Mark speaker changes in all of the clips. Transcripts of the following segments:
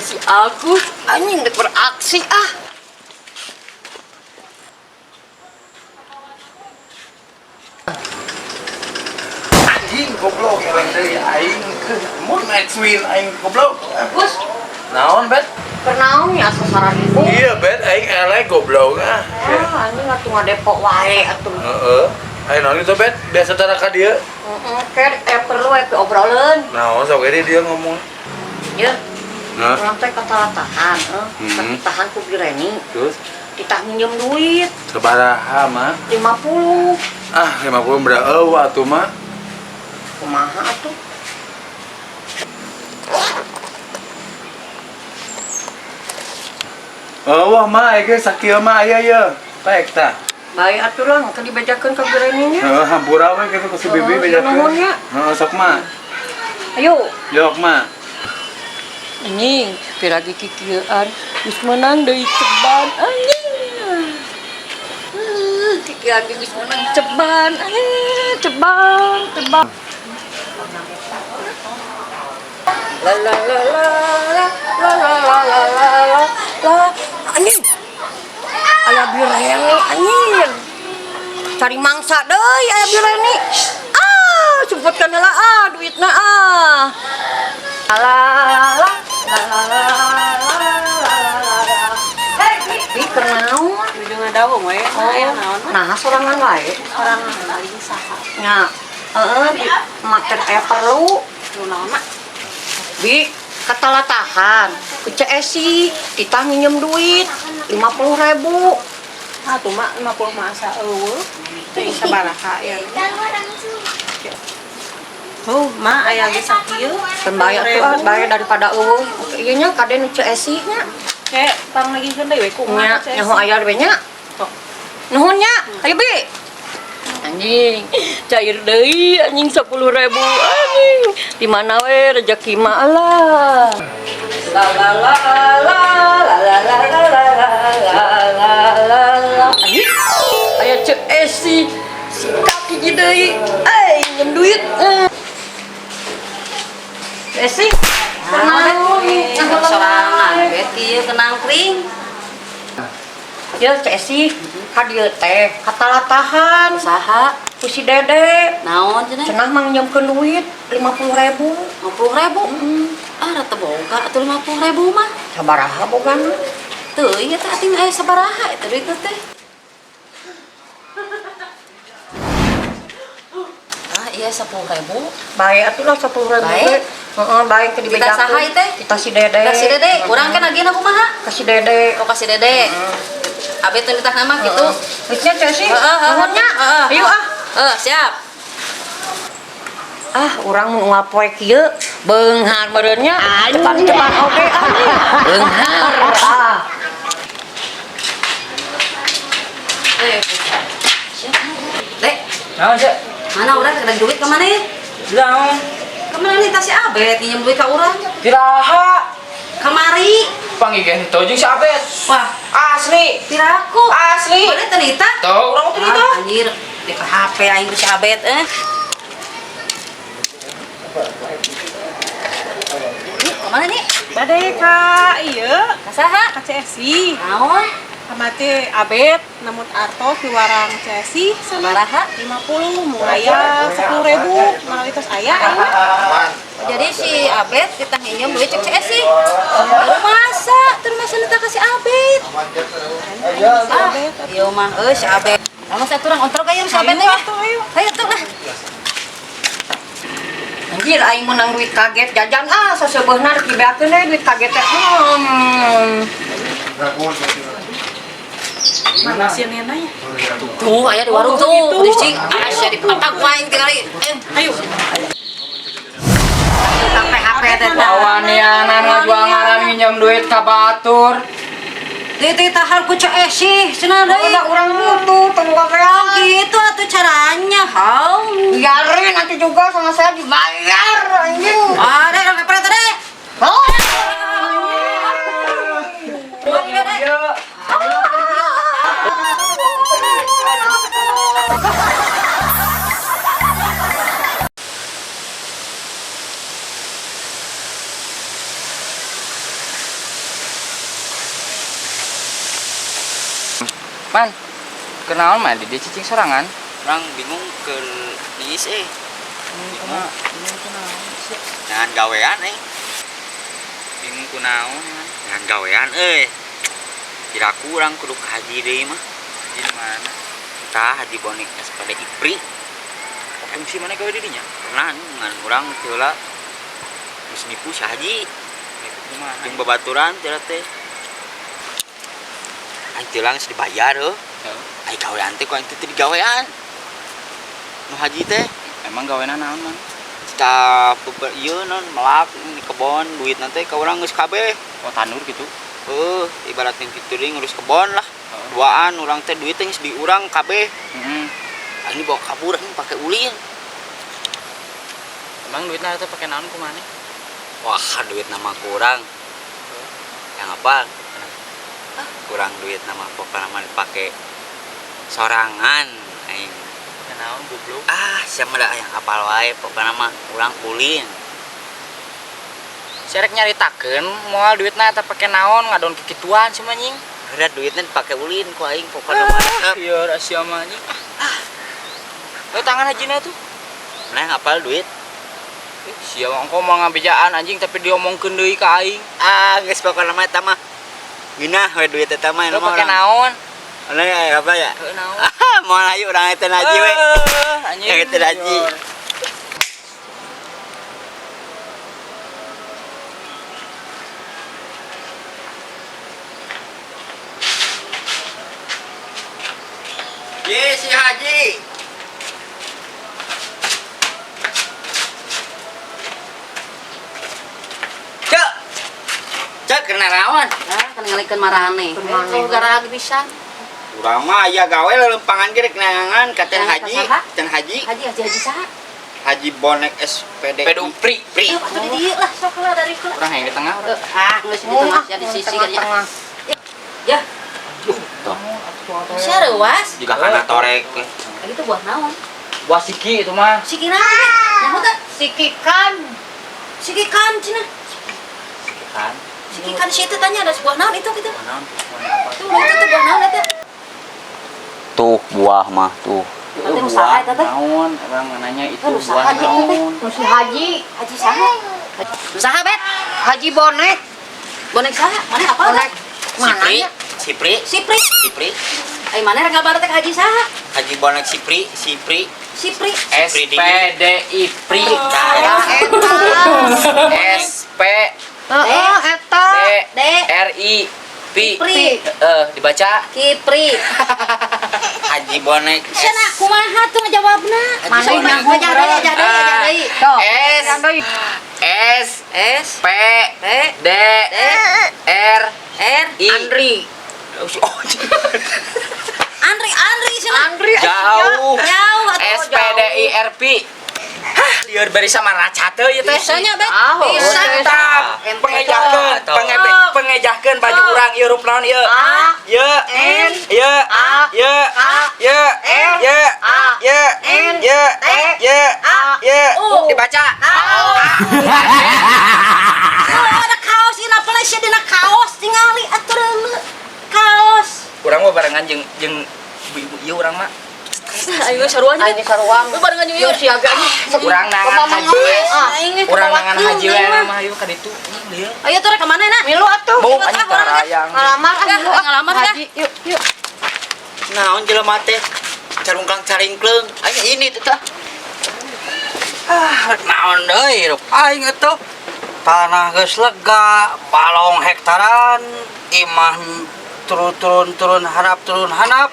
Speaker 1: si Agus anjing dek beraksi ah.
Speaker 2: Anjing goblok yang dari aing mun naik swing aing goblok.
Speaker 1: Gus,
Speaker 2: Naon bet?
Speaker 1: pernaon ya sasaran ibu?
Speaker 2: Iya bet aing elek goblok ah.
Speaker 1: Anjing atuh ngadepok wae atuh.
Speaker 2: Heeh. Aing naon itu bet? Biasa cara ka dieu.
Speaker 1: Kayak perlu obrolan.
Speaker 2: Naon sok dia ngomong.
Speaker 1: Ya.
Speaker 2: Nah,
Speaker 1: Orang teh katalatahan, tahan ku Bireni.
Speaker 2: terus
Speaker 1: Kita minjem duit
Speaker 2: sabaraha mah?
Speaker 1: 50.
Speaker 2: Ah, 50 berapa atuh mah?
Speaker 1: Kumaha atuh?
Speaker 2: Wah mah ege sakieu mah aya ye. Baik tah.
Speaker 1: Baik atuh lah, ka dibejakeun ka Bireni nya.
Speaker 2: Heeh, hampura we kitu ku si bibi bejakeun.
Speaker 1: nuhun nya.
Speaker 2: Heeh, sok mah.
Speaker 1: Ayo.
Speaker 2: Yok mah.
Speaker 1: Anjing, piragi kikieuan geus menang deui ceban anjing. Kikieuan geus menang ceban. Ceban. La la la la la la la la la la la. Anjing. Aya Bireni anjing. Cari mangsa deui aya Bireni. Ah, sumputkeun heula duitna ah. Ala Kernaon?
Speaker 3: Ujung daun we.
Speaker 1: Nah, sorangan wae.
Speaker 3: Sorangan lagi saha.
Speaker 1: Nya, makan perlu.
Speaker 3: Naon mak?
Speaker 1: Bi, katalatahan. Ku Esi, kita minjem duit 50.000.
Speaker 3: Ah tuh mak 50 masa eueuh. Teu sabaraha ya. Mak aya ge sakieu.
Speaker 1: Pembayar tuh bayar daripada eueuh. Ieu nya kade nu Esi nya.
Speaker 3: Kayak pang lagi deui we ku
Speaker 1: Nya,
Speaker 3: mak.
Speaker 1: nyaho aya we nya. Nuhun nya. Ayo Bi. Anjing, cair deui anjing 10.000 anjing. Di mana we rezeki mah Allah. La la la la la la la la la la la. Aya Ceu Esi. Sikap hiji deui. Njem duit. Esi.
Speaker 3: Sorangan we kieu kenang kring.
Speaker 1: Ya Ceu Esi, ka dieu teh katalatahan
Speaker 3: Saha?
Speaker 1: ku si Dede.
Speaker 3: Naon cenah?
Speaker 1: Cenah mangjemkeun duit 50.000.
Speaker 3: 50.000. Ah rata boga atuh 50.000 mah.
Speaker 1: Sabaraha bogana?
Speaker 3: Teu ieu teh ating aya sabaraha eta duit teh. Ah iya 10.000.
Speaker 1: Baik atuh lah 10.000
Speaker 3: Baik.
Speaker 1: Heeh, baik ke
Speaker 3: Kita saha ieu teh?
Speaker 1: Kita si Dede.
Speaker 3: Kasih Dede, urang kan agina kumaha?
Speaker 1: Kasih Dede.
Speaker 3: Oh kasih Dede. Abi teh ditah nama kitu.
Speaker 1: Bisnya Cesi.
Speaker 3: Heeh,
Speaker 1: Nuhunnya. Ayo ah.
Speaker 3: Siap.
Speaker 1: Ah, urang mau ngapoe kieu beunghar meureunnya. Cepat-cepat oge ah. Beunghar. Ah.
Speaker 3: Dek,
Speaker 2: Naon cek?
Speaker 3: mana urang kada duit ka mana ya?
Speaker 2: Naon?
Speaker 3: Kemana nih tasih abet nginjem duit ka urang?
Speaker 2: Kiraha.
Speaker 3: Kamari.
Speaker 2: Panggil itu jeung si Abet.
Speaker 3: Wah,
Speaker 2: Asli.
Speaker 3: tiraku.
Speaker 2: Asli.
Speaker 3: Mana teh nita?
Speaker 2: Tuh, urang teh itu.
Speaker 3: Anjir, di HP aing geus si abet Kemana nih?
Speaker 4: Bade ka ieu
Speaker 3: Kasaha?
Speaker 4: ka CSI.
Speaker 3: Naon?
Speaker 4: Kamati abet namut arto ti warang CSI
Speaker 3: Sabaraha?
Speaker 4: 50 mun aya 10.000 manawi tos aya aing.
Speaker 3: Jadi si Abet kita nginjem duit cek sih. Terus masa nita kasih Abet. Ah, iya mah, si Abet. Lama saya turang ontrok aja si Abet ya. Ayo tuh lah.
Speaker 1: Anjir aing menang duit kaget jajan ah sasebeuna rek dibeakeun deui duit kaget teh.
Speaker 4: Mana si Nena ya?
Speaker 3: Tuh, aya di warung tuh. Dicing, asya di patak wae tinggali. Ayo.
Speaker 1: Sampai HP teh
Speaker 2: Lawan nianan ngajual ngaran minjem duit ka batur.
Speaker 3: Dititahan ku Cek Esi, cenah deui.
Speaker 1: urang butuh teu kakean.
Speaker 3: Gitu atuh caranya, hau.
Speaker 1: Biarin nanti juga sama saya dibayar anjing.
Speaker 3: Ada orang kepret tadi.
Speaker 1: Oh.
Speaker 5: Kenaon mah di cicing sorangan.
Speaker 6: Orang bingung ke niis
Speaker 5: Bingung kunaon sih.
Speaker 6: dengan gawean
Speaker 5: Bingung kunaon.
Speaker 6: dengan gawean kiraku orang kudu ke haji deui mah
Speaker 5: Di mana?
Speaker 6: tah haji bonek SPD IPRI
Speaker 5: Fungsi mana gawe dirinya?
Speaker 6: pernah dengan orang heula geus nipu si haji
Speaker 5: Kumaha?
Speaker 6: jeung babaturan teh teh aing teh geus dibayar aing gawean teh ku aing teh digawean nu haji teh
Speaker 5: Emang gaweana naon man?
Speaker 6: kita ieu non melak di kebon duit nanti ka urang geus kabeh
Speaker 5: Oh tanur gitu.
Speaker 6: ibaratnya fituring ngurus kebon lah duaan urang teh duit teh geus di urang kabeh
Speaker 5: Heeh.
Speaker 6: ini bawa kabur ini pakai ulin
Speaker 5: Emang duitna teh pake naon kumaha?
Speaker 6: wah duit nama kurang yang apa kurang duit nama pokoknya nama dipakai sorangan aing
Speaker 5: Naon goblok?
Speaker 6: siapa dah yang apal wae pokoknya nama urang ulin
Speaker 5: Serek nyaritakeun moal duitna teh pake naon ngadon kikituan sih anjing.
Speaker 6: ada duitnya dipakai ulin ku aing pokoknya nama
Speaker 5: Ieu rahasia mah anjing. Tangan hajina tuh.
Speaker 6: mana yang apal duit
Speaker 5: Sia engko mah ngabejaan anjing tapi diomongkeun deui ka aing.
Speaker 6: geus pokoknya nama eta mah ginah we duit eta mah
Speaker 5: Lu pake naon?
Speaker 6: Ana apa ya?
Speaker 5: Heuh naon?
Speaker 6: Mau ayo urang eta naji we.
Speaker 5: Anjing.
Speaker 6: Yang eta naji. Ye si Haji. Cek. Cek kena rawan.
Speaker 3: Kan ngalikeun marane. Gara lagi bisa.
Speaker 6: Urang mah aya gawe lelempangan ge rek neangan ka Ten
Speaker 3: Neangan ka
Speaker 6: Haji.
Speaker 3: saha?
Speaker 6: Ten Haji.
Speaker 3: Haji saha?
Speaker 6: Haji bonek SPD.
Speaker 5: Pedu pri.
Speaker 6: Pri.
Speaker 3: Yuk, atuh di dieu lah sok lah dari kula.
Speaker 5: Urang yang di tengah.
Speaker 3: Geus di tengah ya di sisi kan ya. Ya. Sia reuas.
Speaker 6: Juga kana torek.
Speaker 3: Itu buah naon?
Speaker 5: Buah siki itu mah.
Speaker 3: Siki naon? Nyaho teh?
Speaker 1: Sikikan.
Speaker 3: Sikikan cenah.
Speaker 5: Kan.
Speaker 3: Sikikan si itu tanya ada sebuah naon itu gitu.
Speaker 5: Naon?
Speaker 3: Tuh itu buah naon eta?
Speaker 6: Tuh buah mah tuh.
Speaker 3: Nanti nu saha eta teh?
Speaker 5: Naon? Urang nanya itu
Speaker 3: Nu
Speaker 5: buah
Speaker 3: saha eta teh?
Speaker 5: naon?
Speaker 1: Si Haji.
Speaker 3: Haji saha? Nu saha bet?
Speaker 1: Haji bonek.
Speaker 3: Bonek saha? Mana apa?
Speaker 1: Bonek.
Speaker 6: Sipri.
Speaker 1: Mananya?
Speaker 6: Sipri.
Speaker 3: Sipri.
Speaker 6: Sipri.
Speaker 3: Ai mana rek ngabar teh haji saha?
Speaker 6: Haji bonek Sipri. Sipri.
Speaker 3: Sipri.
Speaker 5: SPDI pri.
Speaker 1: Ya eta.
Speaker 5: SP
Speaker 1: Eta.
Speaker 3: D.
Speaker 5: RI P.
Speaker 3: Pri.
Speaker 5: Dibaca
Speaker 3: Kipri.
Speaker 6: Haji bonek
Speaker 3: Cenah kumaha tuh ngajawabna?
Speaker 6: Mana
Speaker 3: Mana
Speaker 1: yang
Speaker 3: aja deui.
Speaker 1: Tuh.
Speaker 5: S
Speaker 3: S.
Speaker 5: P D R
Speaker 3: R.
Speaker 5: I.
Speaker 1: Andri.
Speaker 3: Andri cenah.
Speaker 1: Andri.
Speaker 5: Jauh.
Speaker 3: Jauh atuh.
Speaker 5: SPDI RP. Lieur bari sama raca teh ieu teh.
Speaker 3: Bisanya bet.
Speaker 1: Tahu.
Speaker 3: Bisa.
Speaker 5: Mantap. Pengejahkeun, pengejahkeun baju urang ieu rup naon ieu?
Speaker 1: A.
Speaker 5: Ieu.
Speaker 1: N.
Speaker 5: Ieu.
Speaker 1: A.
Speaker 5: Ieu.
Speaker 1: A.
Speaker 5: Ieu.
Speaker 1: L.
Speaker 5: Ieu.
Speaker 1: A.
Speaker 5: Ieu.
Speaker 1: N.
Speaker 5: Ieu.
Speaker 1: T.
Speaker 5: Ieu.
Speaker 1: A.
Speaker 5: Ieu.
Speaker 3: U.
Speaker 5: Dibaca.
Speaker 3: Ada kaos ina pelesnya dina kaos tingali atuh kaos.
Speaker 5: Urang mah barengan jeung ibu-ibu ieu urang mah.
Speaker 3: Ayo sarua aja.
Speaker 1: Ayo saruang.
Speaker 3: Lu barengan
Speaker 1: Yuk siaga nih.
Speaker 5: Urang nangan haji.
Speaker 3: Aing
Speaker 5: Urang nangan haji we mah ieu ka ditu. Lieu.
Speaker 3: Ayo tuh rek ka mana na?
Speaker 1: Milu atuh.
Speaker 5: Bau anjing karayang.
Speaker 1: Ngalamar ah milu ah.
Speaker 3: Ngalamar ya.
Speaker 1: Haji. Yuk, yuk.
Speaker 6: naon jelema teh carungkang caringkleung aya ini teh tah
Speaker 2: Naon deui rup aing atuh. Tanah geus lega, balong hektaran, imah turun hanap.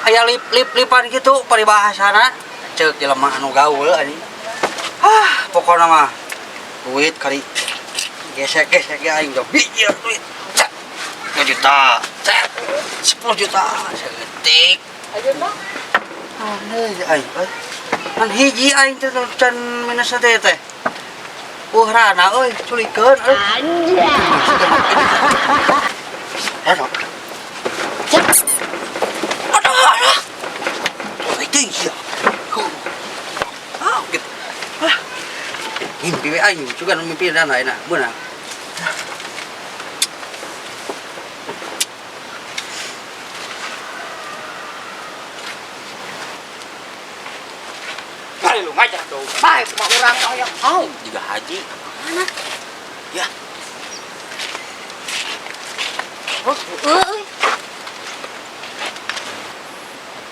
Speaker 2: Aya lip-lipan gitu paribahasana. Ceuk jelema anu gaul anjing. Pokona mah duit kali gesek-gesek ge aing jauh bijil duit. Cek 2 juta, cek 10 juta, segetik.
Speaker 1: Ayo dong.
Speaker 2: Aing kan hiji aing teh can minus teh teh. Rana euy culikeun euy.
Speaker 1: Anjay.
Speaker 2: Aduh. Cek. Aduh. Itu iya. Gitu. Mimpi we aing juga mimpi dan lain beunang.
Speaker 5: Kali lu ngajar dong. Baik sama orang kayak kau.
Speaker 6: Juga haji. Ya,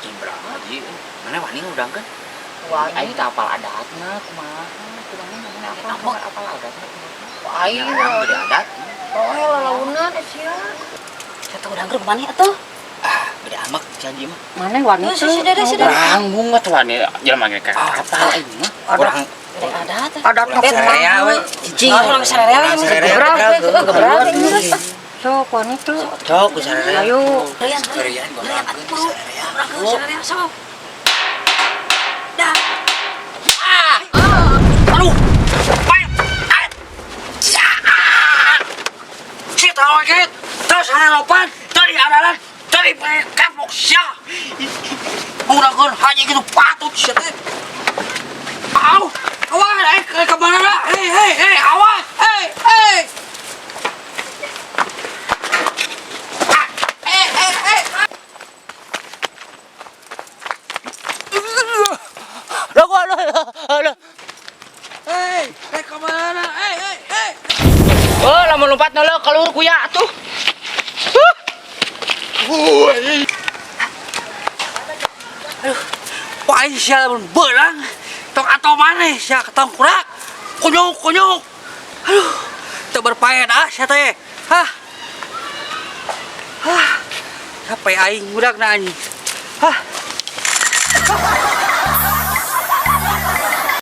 Speaker 6: Cibra haji. Mana wani udang kan?
Speaker 5: Wah, aing teh apal adatna kumaha? Kumaha namanya apal adatna.
Speaker 6: Aing beda adat.
Speaker 1: Oh, lalaunan sia.
Speaker 3: Satu urang keur mana atuh?
Speaker 6: Beda amak janji mah.
Speaker 1: Mana wanita?
Speaker 3: Si Dede.
Speaker 6: Orang bunga tuh wani jelema ge kapal aing mah. Orang
Speaker 3: Ada atuh.
Speaker 1: Adat mah
Speaker 2: Saya we cicing.
Speaker 3: Orang sararea
Speaker 1: gebrak. Sok wanita.
Speaker 2: Cok saya.
Speaker 1: Ayo.
Speaker 6: sekalian gua
Speaker 3: Sararea sok.
Speaker 2: Si tahu kan? Terus ada lopan dari adalah dari kapok sia. Mengurangkan hanya gitu patut sia teh. Au, awas, ke mana lah? Hei, awas, hei. Hei, ke mana? Hei.
Speaker 5: Oh, lamun lompat nolo kalur kuya tuh.
Speaker 2: Wah, sia belang. Tok atau mana sia ketong kurak. Kunyuk. Aduh, teu berfaedah sia teh. Hah. Sampai aing budak na anjing. Hah.